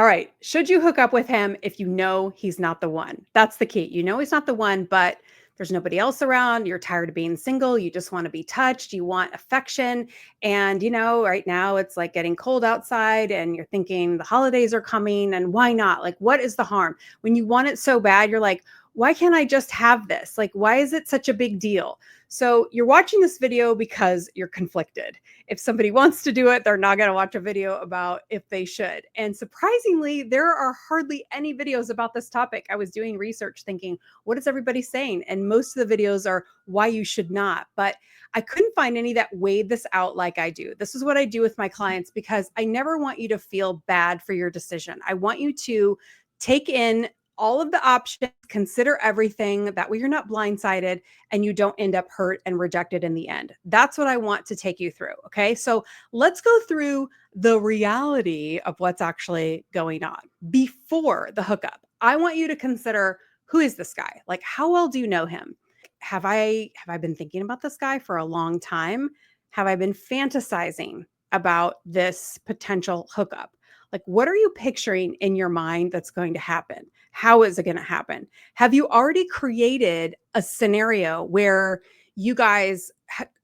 All right. Should you hook up with him if you know he's not the one? That's the key. You know he's not the one, but there's nobody else around. You're tired of being single. You just want to be touched. You want affection. And, right now it's like getting cold outside and you're thinking the holidays are coming and why not? Like, what is the harm? When you want it so bad, you're like, why can't I just have this? Like, why is it such a big deal? So you're watching this video because you're conflicted. If somebody wants to do it, they're not going to watch a video about if they should. And surprisingly, there are hardly any videos about this topic. I was doing research thinking, what is everybody saying? And most of the videos are why you should not. But I couldn't find any that weighed this out like I do. This is what I do with my clients because I never want you to feel bad for your decision. I want you to take in all of the options, consider everything. That way you're not blindsided and you don't end up hurt and rejected in the end. That's what I want to take you through. Okay. So let's go through the reality of what's actually going on before the hookup. I want you to consider, who is this guy? Like, how well do you know him? Have I been thinking about this guy for a long time? Have I been fantasizing about this potential hookup? Like, what are you picturing in your mind that's going to happen? How is it going to happen? Have you already created a scenario where you guys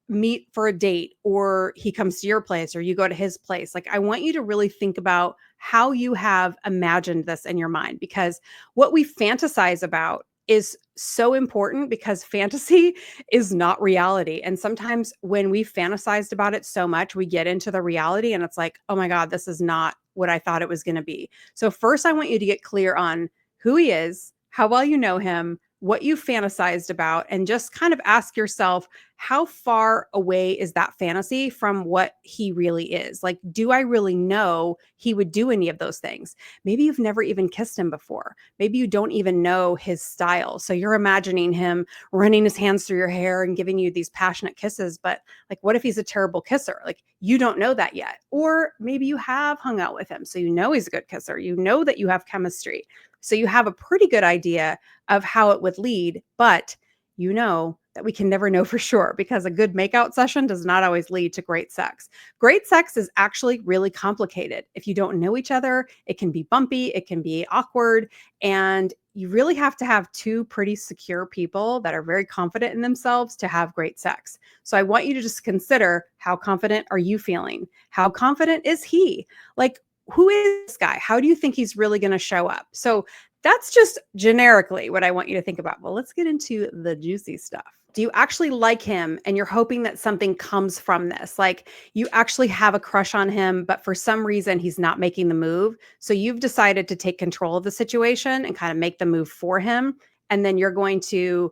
meet for a date, or he comes to your place or you go to his place? Like, I want you to really think about how you have imagined this in your mind, because what we fantasize about is so important, because fantasy is not reality. And sometimes when we fantasized about it so much, we get into the reality and it's like, oh my God, this is not what I thought it was going to be. So first, I want you to get clear on who he is, how well you know him, what you fantasized about, and just kind of ask yourself, how far away is that fantasy from what he really is? Like, do I really know he would do any of those things? Maybe you've never even kissed him before. Maybe you don't even know his style. So you're imagining him running his hands through your hair and giving you these passionate kisses. But like, what if he's a terrible kisser? Like, you don't know that yet. Or maybe you have hung out with him, so you know he's a good kisser. You know that you have chemistry. So you have a pretty good idea of how it would lead, but you know that we can never know for sure, because a good makeout session does not always lead to great sex. Great sex is actually really complicated. If you don't know each other, it can be bumpy, it can be awkward, and you really have to have two pretty secure people that are very confident in themselves to have great sex. So I want you to just consider, how confident are you feeling? How confident is he? Like, who is this guy? How do you think he's really going to show up? So that's just generically what I want you to think about. Well, let's get into the juicy stuff. Do you actually like him and you're hoping that something comes from this? Like, you actually have a crush on him, but for some reason he's not making the move. So you've decided to take control of the situation and kind of make the move for him. And then you're going to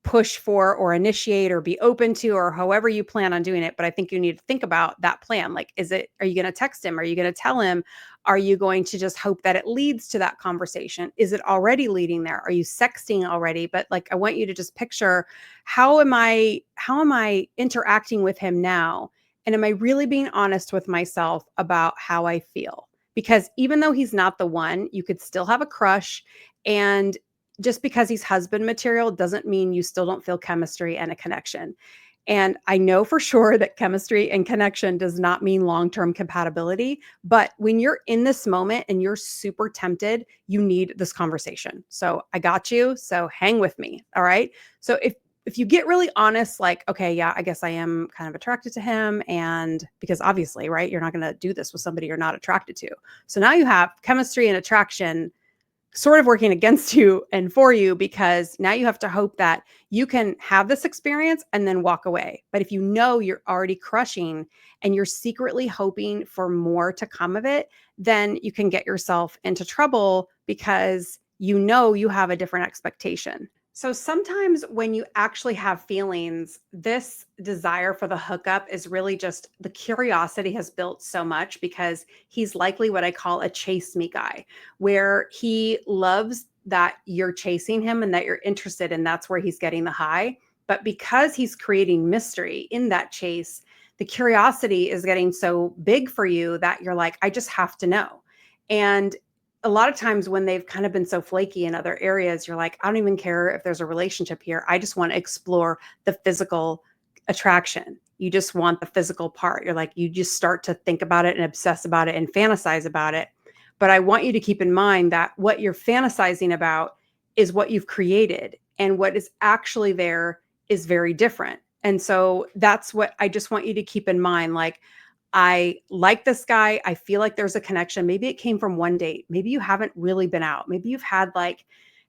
push for or initiate or be open to, or however you plan on doing it. But I think you need to think about that plan. Like, are you going to text him? Are you going to tell him? Are you going to just hope that it leads to that conversation? Is it already leading there? Are you sexting already? But like, I want you to just picture, how am I interacting with him now? And am I really being honest with myself about how I feel? Because even though he's not the one, you could still have a crush. And just because he's husband material doesn't mean you still don't feel chemistry and a connection. And I know for sure that chemistry and connection does not mean long-term compatibility. But when you're in this moment and you're super tempted, you need this conversation. So I got you. So hang with me. All right. So if you get really honest, like, okay, yeah, I guess I am kind of attracted to him. And because obviously, right, you're not going to do this with somebody you're not attracted to. So now you have chemistry and attraction sort of working against you and for you, because now you have to hope that you can have this experience and then walk away. But if you know you're already crushing and you're secretly hoping for more to come of it, then you can get yourself into trouble, because you know you have a different expectation. So sometimes when you actually have feelings, this desire for the hookup is really just the curiosity has built so much, because he's likely what I call a chase me guy, where he loves that you're chasing him and that you're interested, and that's where he's getting the high. But because he's creating mystery in that chase, the curiosity is getting so big for you that you're like, I just have to know. And a lot of times when they've kind of been so flaky in other areas, you're like, I don't even care if there's a relationship here. I just want to explore the physical attraction. You just want the physical part. You're like, you just start to think about it and obsess about it and fantasize about it. But I want you to keep in mind that what you're fantasizing about is what you've created, and what is actually there is very different. And so that's what I just want you to keep in mind. Like, I like this guy. I feel like there's a connection. Maybe it came from one date. Maybe you haven't really been out. Maybe you've had like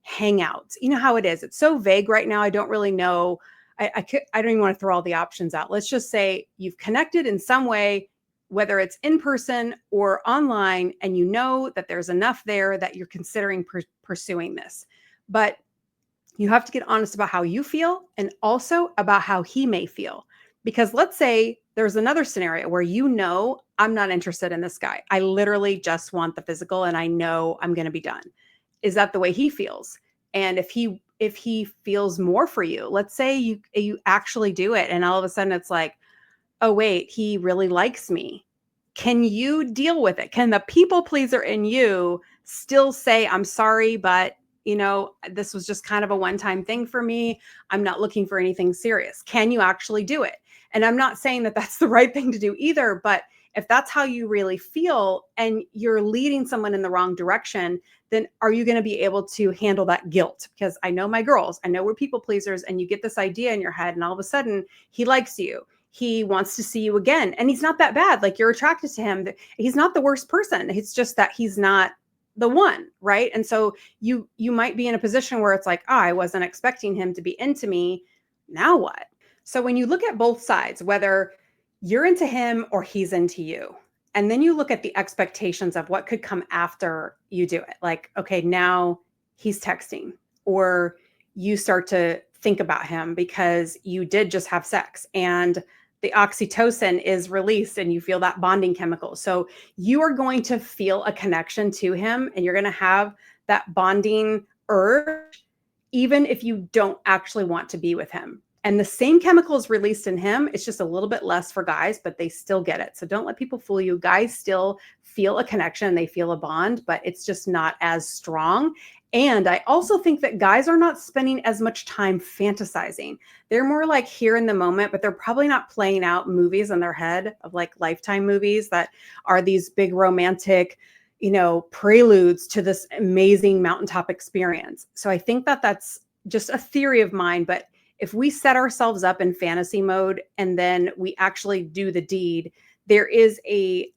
hangouts. You know how it is. It's so vague right now. I don't really know. I don't even want to throw all the options out. Let's just say you've connected in some way, whether it's in person or online, and you know that there's enough there that you're considering pursuing this. But you have to get honest about how you feel and also about how he may feel. Because let's say there's another scenario where you know, I'm not interested in this guy. I literally just want the physical and I know I'm going to be done. Is that the way he feels? And if he feels more for you, let's say you actually do it and all of a sudden it's like, oh wait, he really likes me. Can you deal with it? Can the people pleaser in you still say, I'm sorry, but this was just kind of a one-time thing for me. I'm not looking for anything serious. Can you actually do it? And I'm not saying that that's the right thing to do either, but if that's how you really feel and you're leading someone in the wrong direction, then are you going to be able to handle that guilt? Because I know my girls, I know we're people pleasers, and you get this idea in your head and all of a sudden he likes you. He wants to see you again. And he's not that bad. Like, you're attracted to him. He's not the worst person. It's just that he's not the one, right? And so you might be in a position where it's like, oh, I wasn't expecting him to be into me. Now what? So when you look at both sides, whether you're into him or he's into you, and then you look at the expectations of what could come after you do it. Like, okay, now he's texting, or you start to think about him because you did just have sex and the oxytocin is released and you feel that bonding chemical. So you are going to feel a connection to him and you're going to have that bonding urge, even if you don't actually want to be with him. And the same chemical is released in him. It's just a little bit less for guys, but they still get it. So don't let people fool you. Guys still feel a connection. They feel a bond, but it's just not as strong. And I also think that guys are not spending as much time fantasizing. They're more like here in the moment, but they're probably not playing out movies in their head of like Lifetime movies that are these big romantic, preludes to this amazing mountaintop experience. So I think that that's just a theory of mine. But if we set ourselves up in fantasy mode and then we actually do the deed, there is a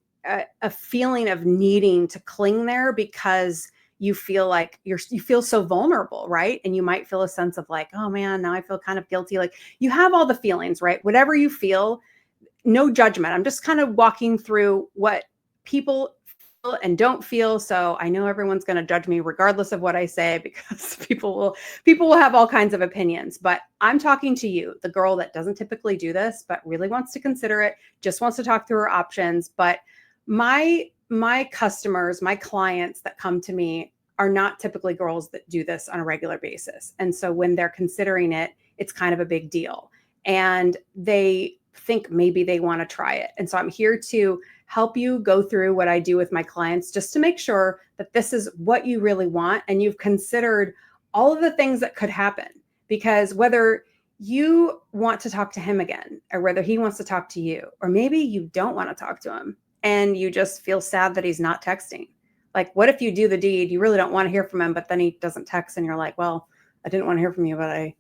feeling of needing to cling there because you feel like you feel so vulnerable, right? And you might feel a sense of like, oh man, now I feel kind of guilty. Like, you have all the feelings, right? Whatever you feel, no judgment. I'm just kind of walking through what people feel and don't feel. So I know everyone's going to judge me regardless of what I say, because people will have all kinds of opinions. But I'm talking to you, the girl that doesn't typically do this, but really wants to consider it, just wants to talk through her options. But my customers, my clients that come to me are not typically girls that do this on a regular basis. And so when they're considering it, it's kind of a big deal. And they think maybe they want to try it. And so I'm here to help you go through what I do with my clients, just to make sure that this is what you really want and you've considered all of the things that could happen. Because whether you want to talk to him again, or whether he wants to talk to you, or maybe you don't want to talk to him and you just feel sad that he's not texting. Like, what if you do the deed, you really don't want to hear from him, but then he doesn't text and you're like, well, I didn't want to hear from you, but I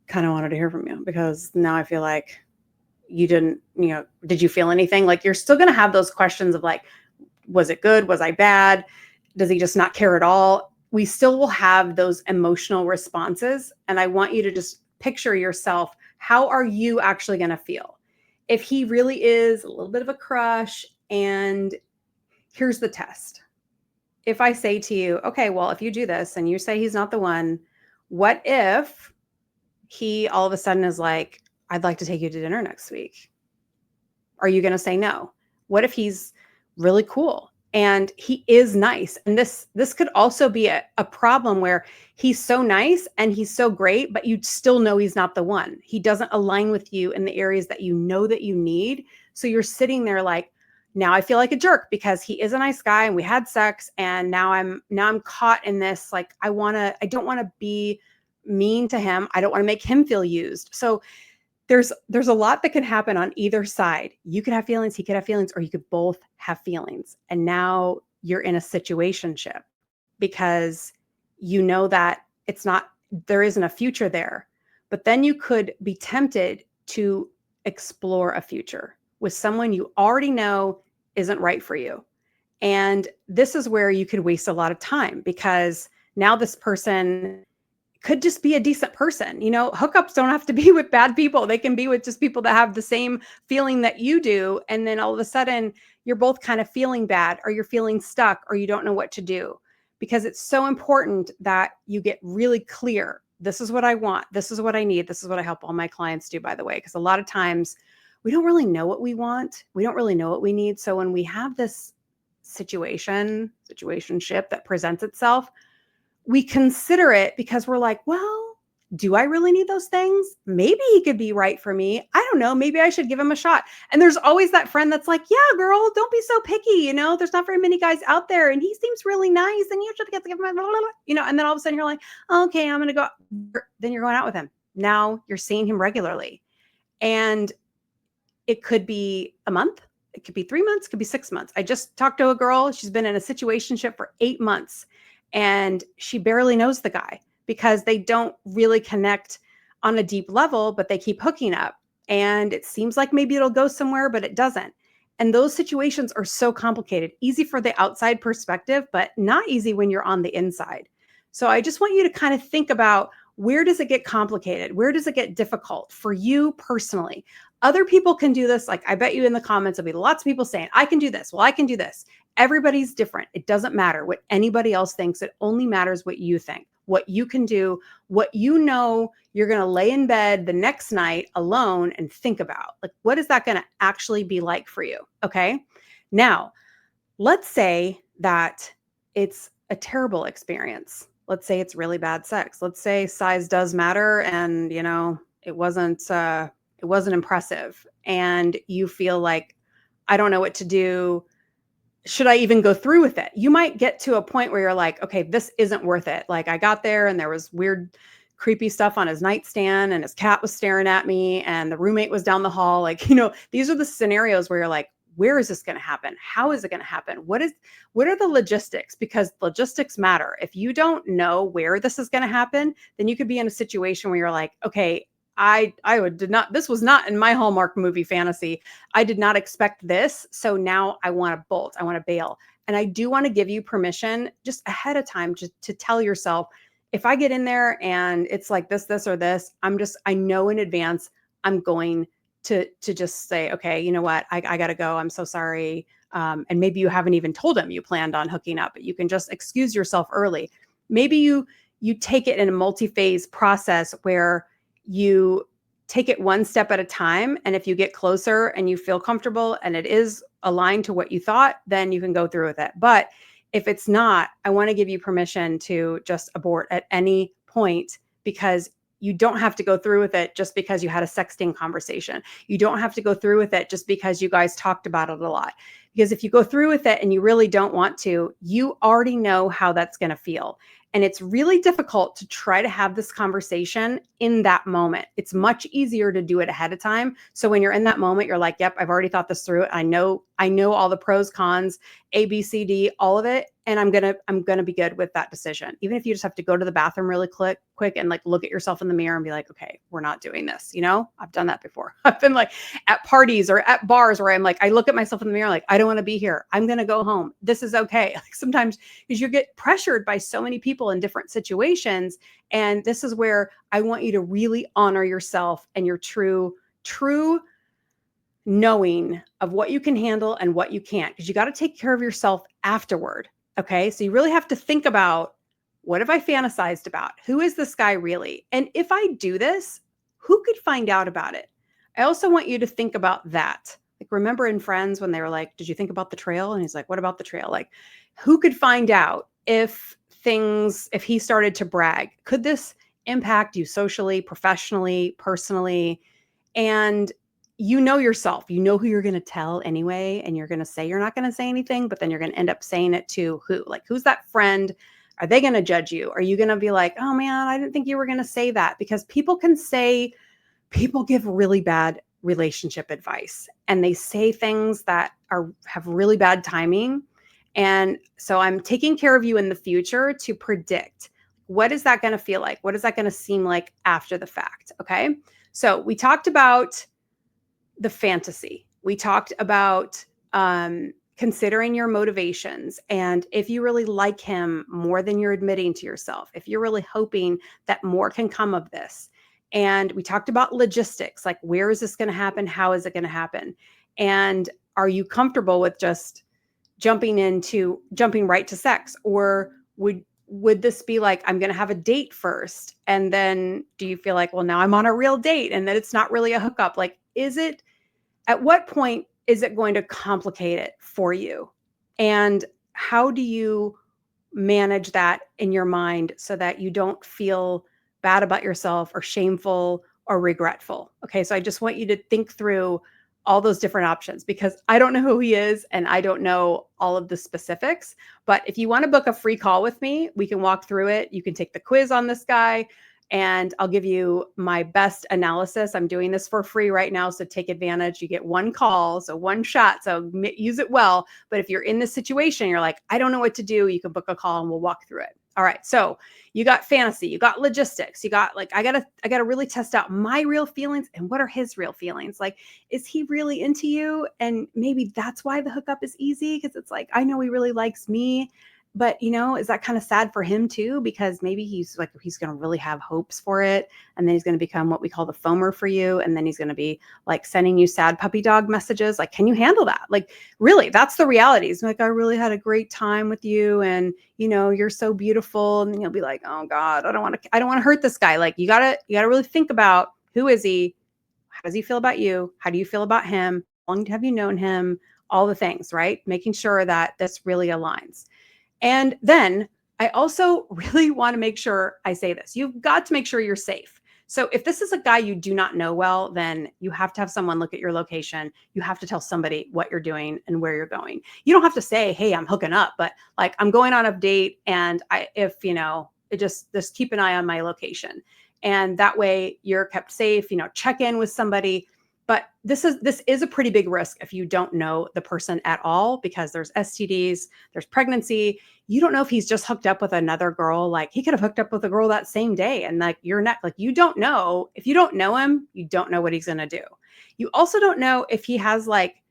kind of wanted to hear from you because now I feel like you didn't, did you feel anything? Like, you're still going to have those questions of like, was it good? Was I bad? Does he just not care at all? We still will have those emotional responses. And I want you to just picture yourself. How are you actually going to feel? If he really is a little bit of a crush, and here's the test. If I say to you, okay, well, if you do this and you say he's not the one, what if he all of a sudden is like, I'd like to take you to dinner next week? Are you going to say no? What if he's really cool and he is nice? And this could also be a problem where he's so nice and he's so great, but you still know he's not the one. He doesn't align with you in the areas that you know that you need. So you're sitting there like, now I feel like a jerk because he is a nice guy and we had sex, and now I'm caught in this, like, I don't want to be mean to him. I don't want to make him feel used. So there's a lot that can happen on either side. You could have feelings, he could have feelings, or you could both have feelings. And now you're in a situationship because you know that it's not, there isn't a future there. But then you could be tempted to explore a future with someone you already know isn't right for you. And this is where you could waste a lot of time because now this person could just be a decent person. Hookups don't have to be with bad people. They can be with just people that have the same feeling that you do. And then all of a sudden, you're both kind of feeling bad or you're feeling stuck or you don't know what to do. Because it's so important that you get really clear. This is what I want. This is what I need. This is what I help all my clients do, by the way. Because a lot of times we don't really know what we want. We don't really know what we need. So when we have this situationship that presents itself, we consider it because we're like, well, do I really need those things? Maybe he could be right for me. I don't know. Maybe I should give him a shot. And there's always that friend that's like, yeah, girl, don't be so picky. There's not very many guys out there and he seems really nice and you should get to give him a blah, blah, blah. And then all of a sudden you're like, okay, I'm going to go. Then you're going out with him. Now you're seeing him regularly. And it could be a month. It could be 3 months. It could be 6 months. I just talked to a girl. She's been in a situationship for 8 months. And she barely knows the guy because they don't really connect on a deep level, but they keep hooking up. And it seems like maybe it'll go somewhere, but it doesn't. And those situations are so complicated, easy for the outside perspective, but not easy when you're on the inside. So I just want you to kind of think about, where does it get complicated? Where does it get difficult for you personally? Other people can do this. Like I bet you in the comments, there'll be lots of people saying, I can do this. Well, I can do this. Everybody's different. It doesn't matter what anybody else thinks. It only matters what you think, what you can do, what you know you're going to lay in bed the next night alone and think about. Like, what is that going to actually be like for you? Okay. Now, let's say that it's a terrible experience. Let's say it's really bad sex. Let's say size does matter and, it wasn't impressive and you feel like, I don't know what to do. Should I even go through with it? You might get to a point where you're like, okay, this isn't worth it. Like I got there and there was weird, creepy stuff on his nightstand and his cat was staring at me and the roommate was down the hall. Like, these are the scenarios where you're like, where is this going to happen? How is it going to happen? What are the logistics? Because logistics matter. If you don't know where this is going to happen, then you could be in a situation where you're like, okay, this was not in my Hallmark movie fantasy. I did not expect this. So now I want to bolt. I want to bail. And I do want to give you permission just ahead of time to tell yourself, if I get in there and it's like this, or this, I know in advance, I'm going to just say, okay, you know what? I got to go. I'm so sorry. And maybe you haven't even told him you planned on hooking up, but you can just excuse yourself early. Maybe you take it in a multi-phase process where you take it one step at a time. And if you get closer and you feel comfortable and it is aligned to what you thought, then you can go through with it. But if it's not, I want to give you permission to just abort at any point, because you don't have to go through with it just because you had a sexting conversation. You don't have to go through with it just because you guys talked about it a lot. Because if you go through with it and you really don't want to, you already know how that's going to feel. And it's really difficult to try to have this conversation in that moment. It's much easier to do it ahead of time. So when you're in that moment, you're like, yep, I've already thought this through. I know all the pros, cons, A, B, C, D, all of it. And I'm gonna be good with that decision. Even if you just have to go to the bathroom really quick and like look at yourself in the mirror and be like, okay, we're not doing this. I've done that before. I've been like at parties or at bars where I'm like, I look at myself in the mirror, like, I don't want to be here. I'm gonna go home. This is okay. Like sometimes because you get pressured by so many people in different situations. And this is where I want you to really honor yourself and your true knowing of what you can handle and what you can't, because you got to take care of yourself afterward. Okay. So you really have to think about, what have I fantasized about? Who is this guy really? And if I do this, who could find out about it? I also want you to think about that. Like, remember in Friends when they were like, did you think about the trail? And he's like, what about the trail? Like, who could find out if he started to brag? Could this impact you socially, professionally, personally? And you know yourself, you know who you're going to tell anyway, and you're going to say you're not going to say anything, but then you're going to end up saying it to who? Like, who's that friend? Are they going to judge you? Are you going to be like, oh man, I didn't think you were going to say that? Because people give really bad relationship advice, and they say things that have really bad timing. And so I'm taking care of you in the future to predict, what is that going to feel like? What is that going to seem like after the fact? Okay. So we talked about the fantasy. We talked about considering your motivations, and if you really like him more than you're admitting to yourself, if you're really hoping that more can come of this. And we talked about logistics, like, where is this going to happen? How is it going to happen? And are you comfortable with just jumping right to sex? Or would this be like, I'm going to have a date first, and then do you feel like, well, now I'm on a real date and that it's not really a hookup? Like, at what point is it going to complicate it for you? And how do you manage that in your mind so that you don't feel bad about yourself or shameful or regretful? Okay, so I just want you to think through all those different options, because I don't know who he is and I don't know all of the specifics. But if you want to book a free call with me, we can walk through it. You can take the quiz on this guy, and I'll give you my best analysis. I'm doing this for free right now, so take advantage. You get one call, so one shot, so use it well. But if you're in this situation, you're like, I don't know what to do, you can book a call and we'll walk through it. All right, so you got fantasy, you got logistics, you got like, I gotta really test out my real feelings and what are his real feelings. Like, is he really into you? And maybe that's why the hookup is easy, because it's like, I know he really likes me, but is that kind of sad for him too? Because maybe he's going to really have hopes for it. And then he's going to become what we call the foamer for you. And then he's going to be like sending you sad puppy dog messages. Like, can you handle that? Like, really, that's the reality. It's like, I really had a great time with you. And, you're so beautiful. And then you'll be like, oh God, I don't want to hurt this guy. Like, you gotta really think about, who is he? How does he feel about you? How do you feel about him? How long have you known him? All the things, right? Making sure that this really aligns. And then I also really want to make sure I say this. You've got to make sure you're safe. So if this is a guy you do not know well, then you have to have someone look at your location. You have to tell somebody what you're doing and where you're going. You don't have to say, hey, I'm hooking up, but like, I'm going on a date, and just keep an eye on my location. And that way you're kept safe, check in with somebody. But this is a pretty big risk if you don't know the person at all, because there's STDs, there's pregnancy. You don't know if he's just hooked up with another girl. Like, he could have hooked up with a girl that same day, and like, you're not, like, you don't know. If you don't know him, you don't know what he's going to do. You also don't know if he has like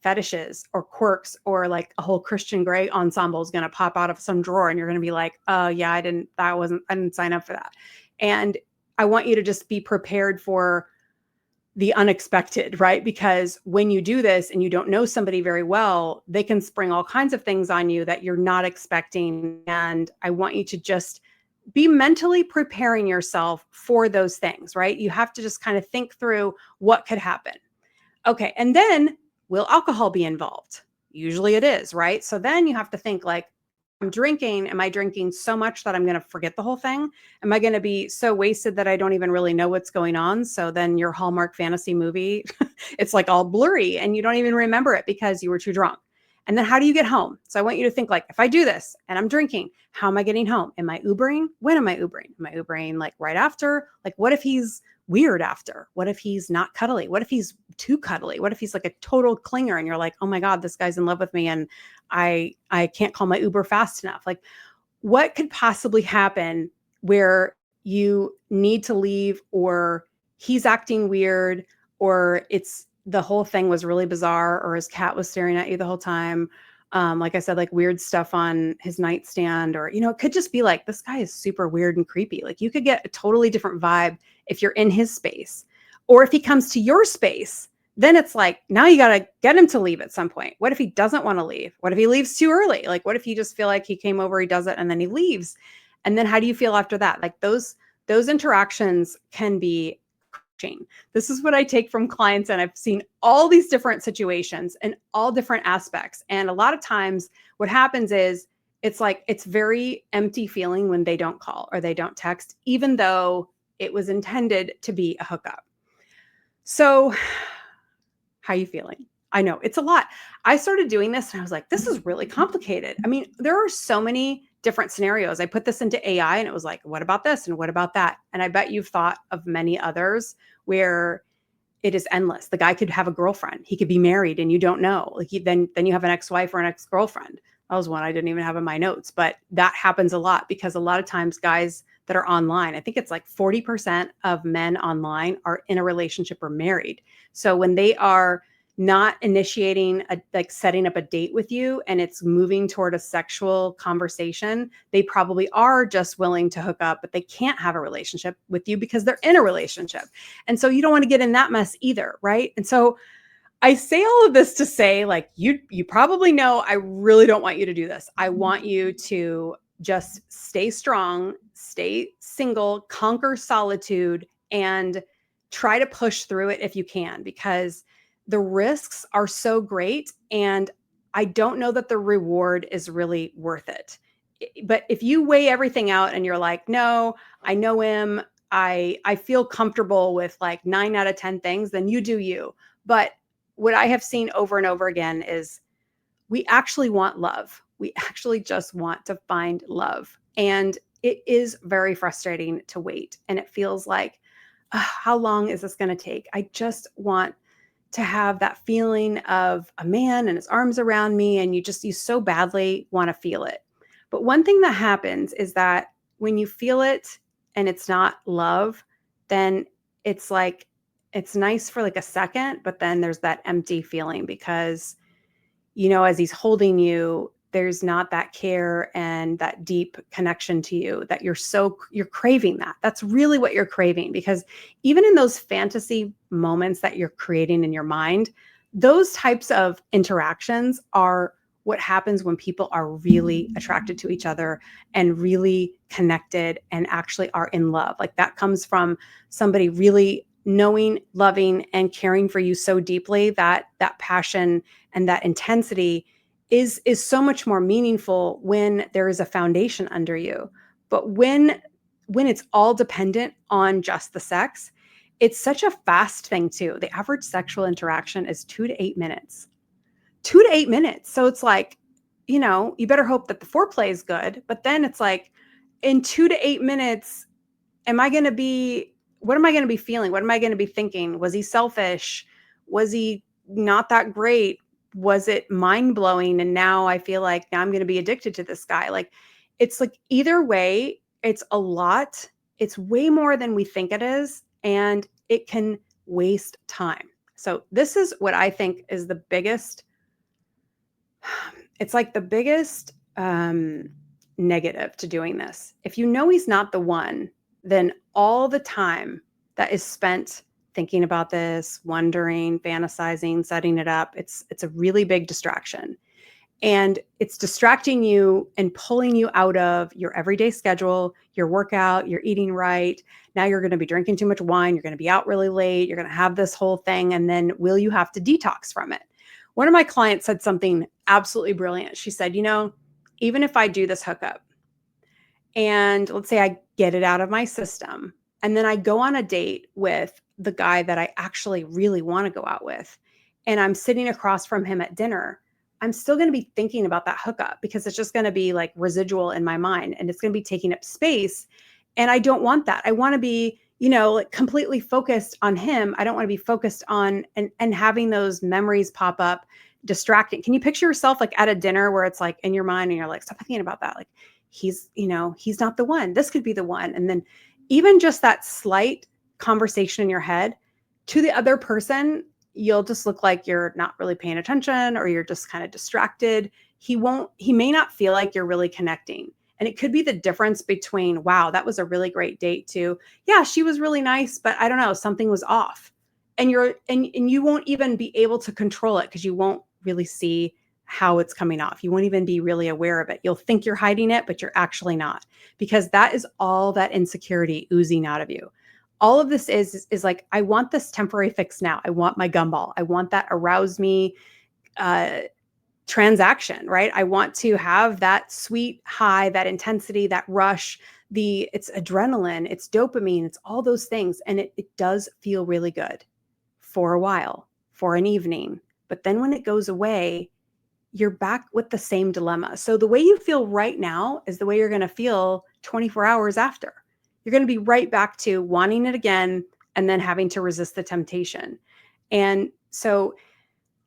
fetishes or quirks, or like a whole Christian Grey ensemble is going to pop out of some drawer and you're going to be like, oh yeah, I didn't sign up for that. And I want you to just be prepared for the unexpected, right? Because when you do this and you don't know somebody very well, they can spring all kinds of things on you that you're not expecting. And I want you to just be mentally preparing yourself for those things, right? You have to just kind of think through what could happen. Okay. And then, will alcohol be involved? Usually it is, right? So then you have to think like, I'm drinking. Am I drinking so much that I'm going to forget the whole thing? Am I going to be so wasted that I don't even really know what's going on? So then your Hallmark fantasy movie, it's like all blurry and you don't even remember it because you were too drunk. And then how do you get home? So I want you to think like, if I do this and I'm drinking, how am I getting home? Am I Ubering? When am I Ubering? Am I Ubering like right after? Like, what if he's weird after? What if he's not cuddly? What if he's too cuddly? What if he's like a total clinger and you're like, oh my God, this guy's in love with me and I can't call my Uber fast enough? Like, what could possibly happen where you need to leave, or he's acting weird, or the whole thing was really bizarre, or his cat was staring at you the whole time. Like I said, like weird stuff on his nightstand, or, it could just be like, this guy is super weird and creepy. Like, you could get a totally different vibe if you're in his space, or if he comes to your space, then it's like, now you got to get him to leave at some point. What if he doesn't want to leave? What if he leaves too early? Like, what if you just feel like he came over, he does it, and then he leaves? And then how do you feel after that? Like, those interactions can be crushing. This is what I take from clients, and I've seen all these different situations and all different aspects. And a lot of times what happens is it's very empty feeling when they don't call or they don't text, even though it was intended to be a hookup. So how are you feeling? I know it's a lot. I started doing this and I was like, this is really complicated. I mean, there are so many different scenarios. I put this into AI and it was like, what about this? And what about that? And I bet you've thought of many others where it is endless. The guy could have a girlfriend. He could be married and you don't know. Like, then you have an ex-wife or an ex-girlfriend. That was one I didn't even have in my notes, but that happens a lot because a lot of times guys that are online, I think it's like 40% of men online are in a relationship or married. So when they are not initiating like setting up a date with you and it's moving toward a sexual conversation, they probably are just willing to hook up, but they can't have a relationship with you because they're in a relationship. And so you don't want to get in that mess either, right? And so I say all of this to say, like, you probably know I really don't want you to do this. I want you to just stay strong, stay single, conquer solitude, and try to push through it if you can, because the risks are so great. And I don't know that the reward is really worth it. But if you weigh everything out and you're like, no, I know him, I feel comfortable with like 9 out of 10 things, then you do you. But what I have seen over and over again is we actually want love. We actually just want to find love. And it is very frustrating to wait. And it feels like, how long is this going to take? I just want to have that feeling of a man and his arms around me. And you so badly want to feel it. But one thing that happens is that when you feel it and it's not love, then it's like, it's nice for like a second, but then there's that empty feeling because, as he's holding you, there's not that care and that deep connection to you that you're craving that. That's really what you're craving, because even in those fantasy moments that you're creating in your mind, those types of interactions are what happens when people are really attracted to each other and really connected and actually are in love. Like that comes from somebody really knowing, loving, and caring for you so deeply that that passion and that intensity is so much more meaningful when there is a foundation under you. But when it's all dependent on just the sex, it's such a fast thing too. The average sexual interaction is 2 to 8 minutes. 2 to 8 minutes. So it's like, you better hope that the foreplay is good, but then it's like in 2 to 8 minutes, what am I going to be feeling? What am I going to be thinking? Was he selfish? Was he not that great? Was it mind blowing? And now I feel like now I'm going to be addicted to this guy. Like, it's like either way, it's a lot. It's way more than we think it is. And it can waste time. So this is what I think is the biggest, it's like the biggest negative to doing this. If you know he's not the one, then all the time that is spent thinking about this, wondering, fantasizing, setting it up, it's a really big distraction. And it's distracting you and pulling you out of your everyday schedule, your workout, your eating right. Now you're going to be drinking too much wine. You're going to be out really late. You're going to have this whole thing. And then will you have to detox from it? One of my clients said something absolutely brilliant. She said, even if I do this hookup and let's say I get it out of my system and then I go on a date with the guy that I actually really want to go out with, and I'm sitting across from him at dinner, I'm still going to be thinking about that hookup because it's just going to be like residual in my mind and it's going to be taking up space. And I don't want that. I want to be, like completely focused on him. I don't want to be focused on and having those memories pop up distracting. Can you picture yourself like at a dinner where it's like in your mind and you're like, stop thinking about that. Like he's not the one. This could be the one. And then even just that slight conversation in your head to the other person, you'll just look like you're not really paying attention or you're just kind of distracted. He may not feel like you're really connecting. And it could be the difference between, wow, that was a really great date, to, yeah, she was really nice, but I don't know, something was off. And you won't even be able to control it because you won't really see how it's coming off. You won't even be really aware of it. You'll think you're hiding it, but you're actually not, because that is all that insecurity oozing out of you. All of this is like, I want this temporary fix now. I want my gumball. I want that arouse me transaction, right? I want to have that sweet high, that intensity, that rush, it's adrenaline, it's dopamine, it's all those things. And it does feel really good for a while, for an evening. But then when it goes away, you're back with the same dilemma. So the way you feel right now is the way you're going to feel 24 hours after. You're going to be right back to wanting it again and then having to resist the temptation. And so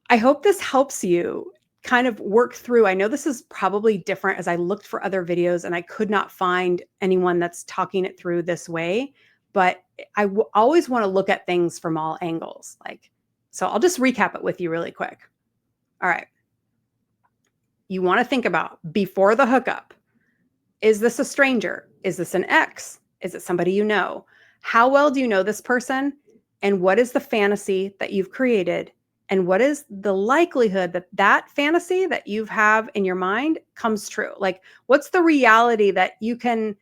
I hope this helps you kind of work through. I know this is probably different as I looked for other videos and I could not find anyone that's talking it through this way, but always want to look at things from all angles. Like, so I'll just recap it with you really quick. All right. You want to think about before the hookup. Is this a stranger? Is this an ex? Is it somebody you know? How well do you know this person? And what is the fantasy that you've created? And what is the likelihood that that fantasy that you have in your mind comes true? Like, what's the reality that you can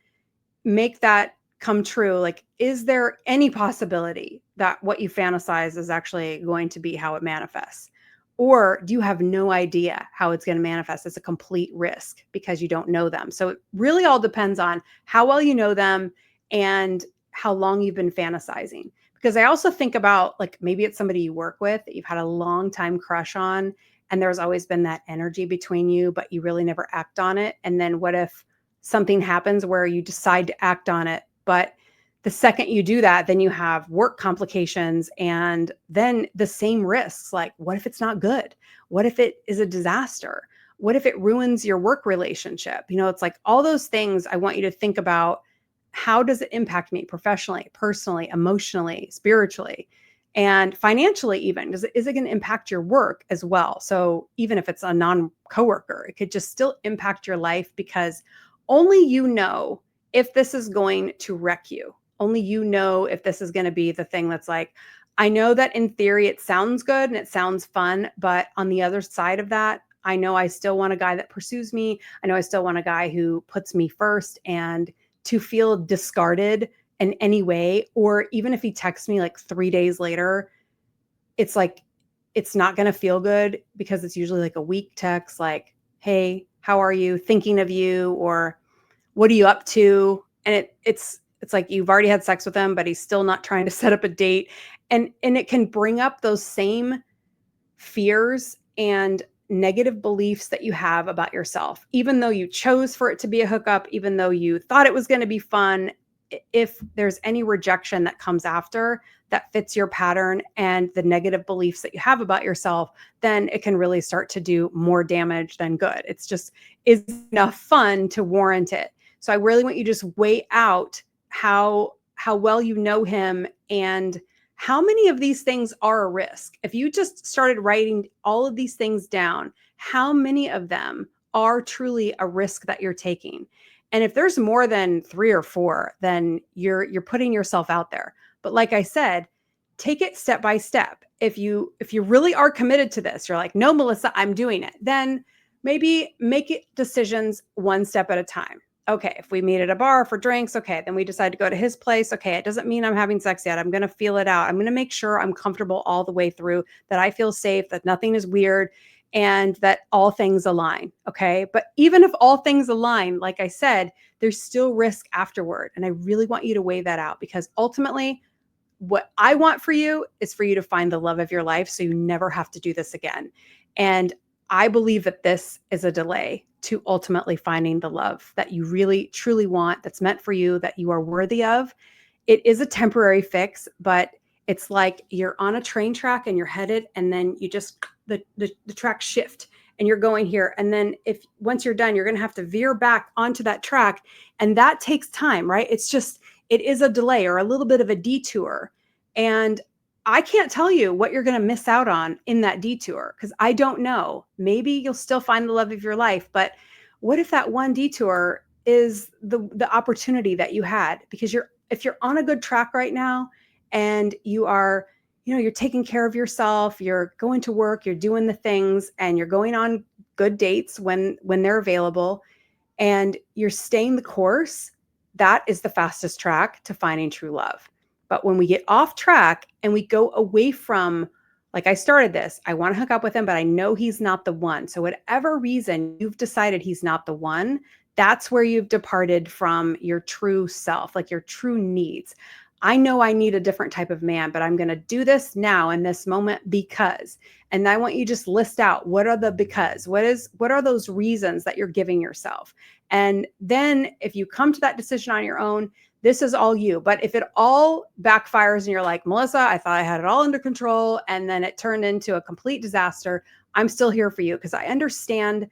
make that come true? Like, is there any possibility that what you fantasize is actually going to be how it manifests? Or do you have no idea how it's going to manifest? It's a complete risk because you don't know them. So it really all depends on how well you know them and how long you've been fantasizing. Because I also think about, like, maybe it's somebody you work with that you've had a long time crush on, and there's always been that energy between you, but you really never act on it. And then what if something happens where you decide to act on it, but the second you do that, then you have work complications and then the same risks. Like, what if it's not good? What if it is a disaster? What if it ruins your work relationship? You know, it's like all those things I want you to think about. How does it impact me professionally, personally, emotionally, spiritually, and financially even? Is it going to impact your work as well? So even if it's a non-coworker, it could just still impact your life because only you know if this is going to wreck you. Only you know if this is going to be the thing that's like, I know that in theory it sounds good and it sounds fun, but on the other side of that, I know I still want a guy that pursues me. I know I still want a guy who puts me first, and to feel discarded in any way, or even if he texts me like 3 days later, it's like, it's not going to feel good because it's usually like a weak text like, hey, how are you? Thinking of you, or what are you up to? And it's like you've already had sex with him, but he's still not trying to set up a date. And it can bring up those same fears and negative beliefs that you have about yourself, even though you chose for it to be a hookup, even though you thought it was going to be fun. If there's any rejection that comes after that fits your pattern and the negative beliefs that you have about yourself, then it can really start to do more damage than good. It's just is enough fun to warrant it. So I really want you to just weigh out how well you know him and how many of these things are a risk. If you just started writing all of these things down, how many of them are truly a risk that you're taking? And if there's more than 3 or 4, then you're putting yourself out there. But like I said, take it step by step. If you really are committed to this, you're like, no, Melissa, I'm doing it. Then maybe make it decisions one step at a time. Okay, if we meet at a bar for drinks, okay, then we decide to go to his place. Okay, it doesn't mean I'm having sex yet. I'm going to feel it out. I'm going to make sure I'm comfortable all the way through, that I feel safe, that nothing is weird, and that all things align. Okay, but even if all things align, like I said, there's still risk afterward. And I really want you to weigh that out, because ultimately, what I want for you is for you to find the love of your life so you never have to do this again. And I believe that this is a delay to ultimately finding the love that you really, truly want, that's meant for you, that you are worthy of. It is a temporary fix, but it's like you're on a train track and you're headed, and then you just, the track shift and you're going here. And then once you're done, you're going to have to veer back onto that track. And that takes time, right? It is a delay or a little bit of a detour. And I can't tell you what you're going to miss out on in that detour, because I don't know. Maybe you'll still find the love of your life, but what if that one detour is the opportunity that you had? Because if you're on a good track right now and you are, you're taking care of yourself, you're going to work, you're doing the things, and you're going on good dates when they're available, and you're staying the course, that is the fastest track to finding true love. But when we get off track and we go away from, like I started this, I want to hook up with him, but I know he's not the one. So whatever reason you've decided he's not the one, that's where you've departed from your true self, like your true needs. I know I need a different type of man, but I'm going to do this now in this moment because. And I want you to just list out, what are the because? What are those reasons that you're giving yourself? And then if you come to that decision on your own, this is all you. But if it all backfires and you're like, Melissa, I thought I had it all under control, and then it turned into a complete disaster, I'm still here for you because I understand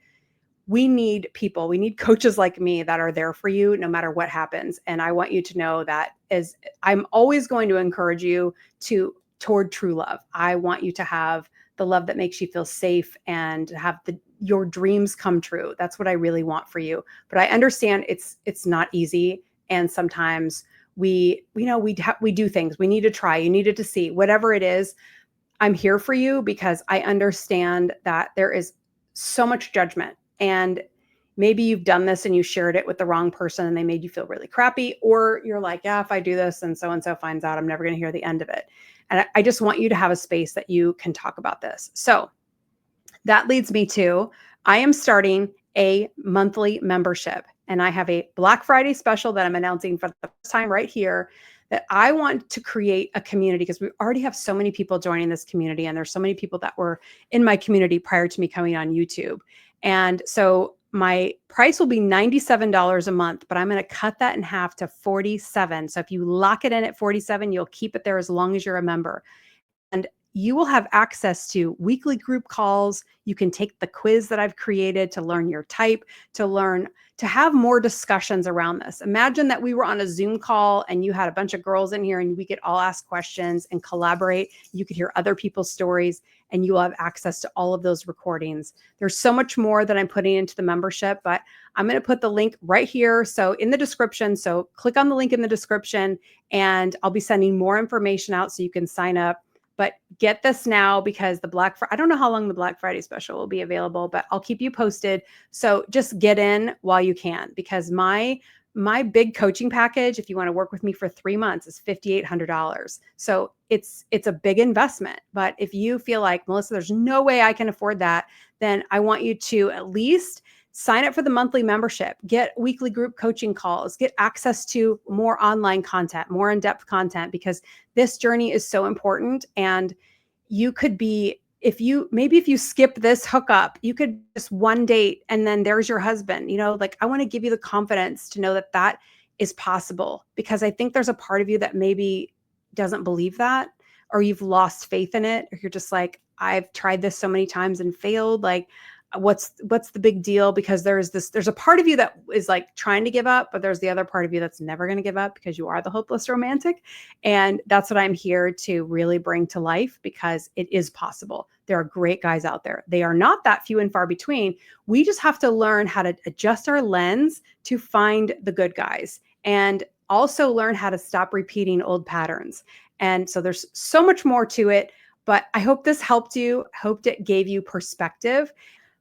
we need people. We need coaches like me that are there for you no matter what happens. And I want you to know that as I'm always going to encourage you toward true love. I want you to have the love that makes you feel safe and have your dreams come true. That's what I really want for you. But I understand it's not easy, and sometimes we do things. We need to try. You needed to see whatever it is. I'm here for you because I understand that there is so much judgment, and maybe you've done this and you shared it with the wrong person and they made you feel really crappy, or you're like, yeah, if I do this and so finds out, I'm never going to hear the end of it. And I just want you to have a space that you can talk about this. So that leads me to, I am starting a monthly membership, and I have a Black Friday special that I'm announcing for the first time right here, that I want to create a community because we already have so many people joining this community, and there's so many people that were in my community prior to me coming on YouTube. And so my price will be $97 a month, but I'm going to cut that in half to $47. So if you lock it in at $47, you'll keep it there as long as you're a member. And you will have access to weekly group calls. You can take the quiz that I've created to learn your type, to have more discussions around this. Imagine that we were on a Zoom call and you had a bunch of girls in here and we could all ask questions and collaborate. You could hear other people's stories, and you will have access to all of those recordings. There's so much more that I'm putting into the membership, but I'm going to put the link right here. So in the description, so click on the link in the description, and I'll be sending more information out so you can sign up. But get this now, because I don't know how long the Black Friday special will be available, but I'll keep you posted. So just get in while you can, because my big coaching package, if you want to work with me for 3 months, is $5,800. So it's a big investment. But if you feel like, Melissa, there's no way I can afford that, then I want you to at least sign up for the monthly membership, get weekly group coaching calls, get access to more online content, more in-depth content, because this journey is so important. And you could be, if you skip this hookup, you could just one date and then there's your husband. Like, I want to give you the confidence to know that that is possible, because I think there's a part of you that maybe doesn't believe that, or you've lost faith in it, or you're just like, I've tried this so many times and failed. Like, what's the big deal? Because there's a part of you that is like trying to give up, but there's the other part of you that's never going to give up, because you are the hopeless romantic. And that's what I'm here to really bring to life, because it is possible. There are great guys out there. They are not that few and far between. We just have to learn how to adjust our lens to find the good guys, and also learn how to stop repeating old patterns. And so there's so much more to it, but I hope this helped you. Hoped it gave you perspective.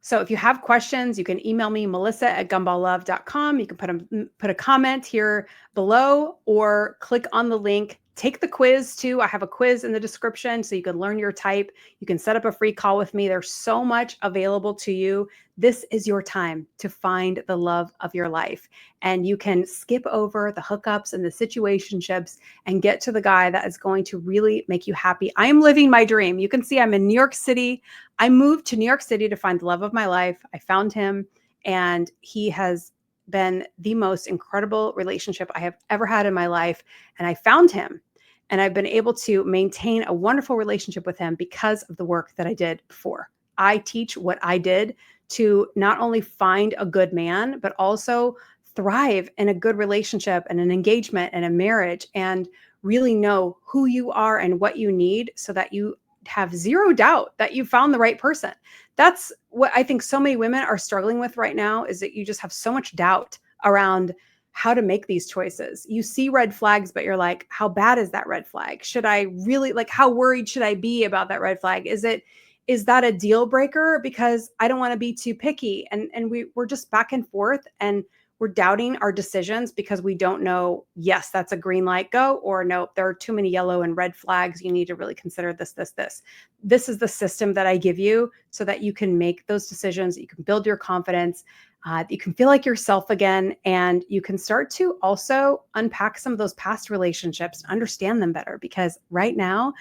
So if you have questions, you can email me, melissa@gumballlove.com. You can put a comment here below, or click on the link. Take the quiz too. I have a quiz in the description so you can learn your type. You can set up a free call with me. There's so much available to you. This is your time to find the love of your life. And you can skip over the hookups and the situationships and get to the guy that is going to really make you happy. I am living my dream. You can see I'm in New York City. I moved to New York City to find the love of my life. I found him, and he has been the most incredible relationship I have ever had in my life. And I found him, and I've been able to maintain a wonderful relationship with him because of the work that I did before. I teach what I did to not only find a good man, but also thrive in a good relationship and an engagement and a marriage, and really know who you are and what you need, so that you have zero doubt that you found the right person. That's what I think so many women are struggling with right now, is that you just have so much doubt around how to make these choices. You see red flags, but you're like, how bad is that red flag? Should I really, like, how worried should I be about that red flag? Is that a deal breaker? Because I don't want to be too picky. And we're just back and forth, and we're doubting our decisions because we don't know, yes, that's a green light, go, or no, there are too many yellow and red flags. You need to really consider this. This is the system that I give you so that you can make those decisions. You can build your confidence. You can feel like yourself again, and you can start to also unpack some of those past relationships, understand them better, because right now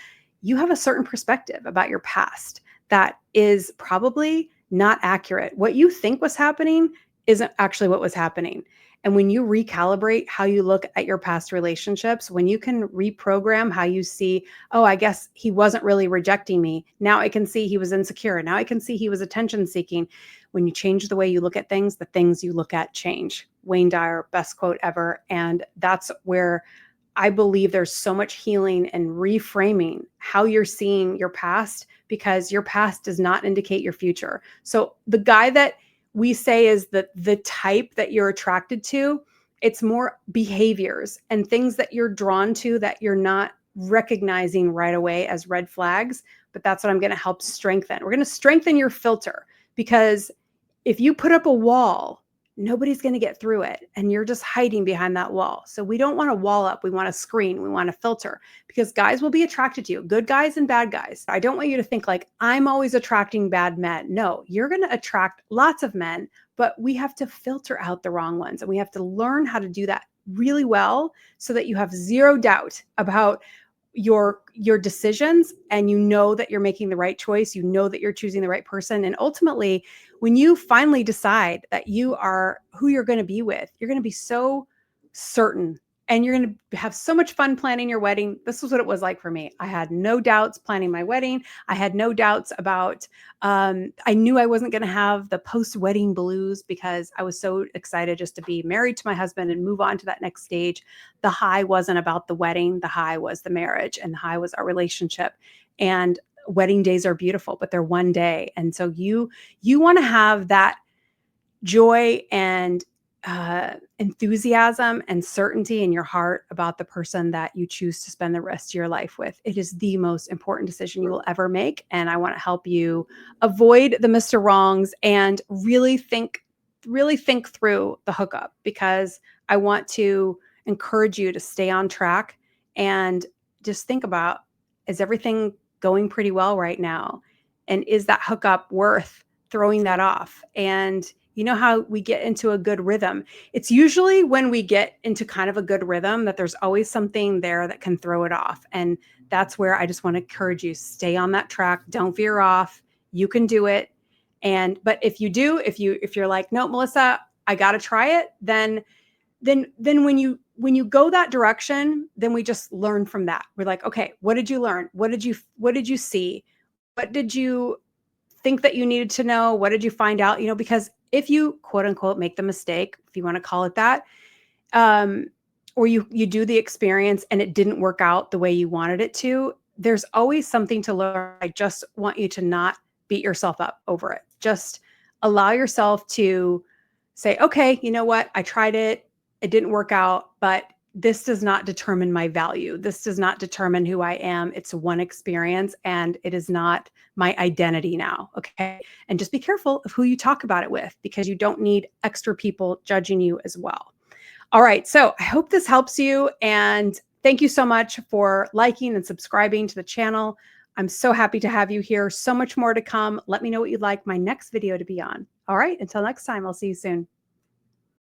you have a certain perspective about your past that is probably not accurate. What you think was happening isn't actually what was happening. And when you recalibrate how you look at your past relationships, when you can reprogram how you see, oh, I guess he wasn't really rejecting me. Now I can see he was insecure. Now I can see he was attention seeking. When you change the way you look at things, the things you look at change. Wayne Dyer, best quote ever. And that's where I believe there's so much healing and reframing how you're seeing your past, because your past does not indicate your future. So the guy that we say is the type that you're attracted to, it's more behaviors and things that you're drawn to that you're not recognizing right away as red flags. But that's what I'm going to help strengthen. We're going to strengthen your filter, because if you put up a wall, nobody's going to get through it, and you're just hiding behind that wall. So we don't want to wall up. We want to screen. We want to filter, because guys will be attracted to you, good guys and bad guys. I don't want you to think like I'm always attracting bad men. No, you're going to attract lots of men, but we have to filter out the wrong ones, and we have to learn how to do that really well so that you have zero doubt about your decisions, and you know that you're making the right choice, you know that you're choosing the right person. And ultimately, when you finally decide that you are who you're going to be with, you're going to be so certain, and you're going to have so much fun planning your wedding. This was what it was like for me. I had no doubts planning my wedding. I had no doubts about I knew I wasn't going to have the post-wedding blues, because I was so excited just to be married to my husband and move on to that next stage. The high wasn't about the wedding. The high was the marriage, and the high was our relationship. And wedding days are beautiful, but they're one day. And so you want to have that joy and enthusiasm and certainty in your heart about the person that you choose to spend the rest of your life with. It is the most important decision you will ever make. And I want to help you avoid the Mr. Wrongs and really think through the hookup, because I want to encourage you to stay on track and just think about, is everything going pretty well right now? And is that hookup worth throwing that off? And you know how we get into a good rhythm? It's usually when we get into kind of a good rhythm that there's always something there that can throw it off. And that's where I just want to encourage you, stay on that track. Don't veer off. You can do it. But if you do, if you're like, no, Melissa, I got to try it, then when you go that direction, then we just learn from that. We're like, okay, what did you learn? What did you see? What did you think that you needed to know? What did you find out? Because if you quote unquote make the mistake, if you want to call it that, or you do the experience and it didn't work out the way you wanted it to, there's always something to learn. I just want you to not beat yourself up over it. Just allow yourself to say, okay, you know what? I tried it. It didn't work out, but this does not determine my value. This does not determine who I am. It's one experience, and it is not my identity now. Okay. And just be careful of who you talk about it with, because you don't need extra people judging you as well. All right. So I hope this helps you. And thank you so much for liking and subscribing to the channel. I'm so happy to have you here. So much more to come. Let me know what you'd like my next video to be on. All right. Until next time, I'll see you soon.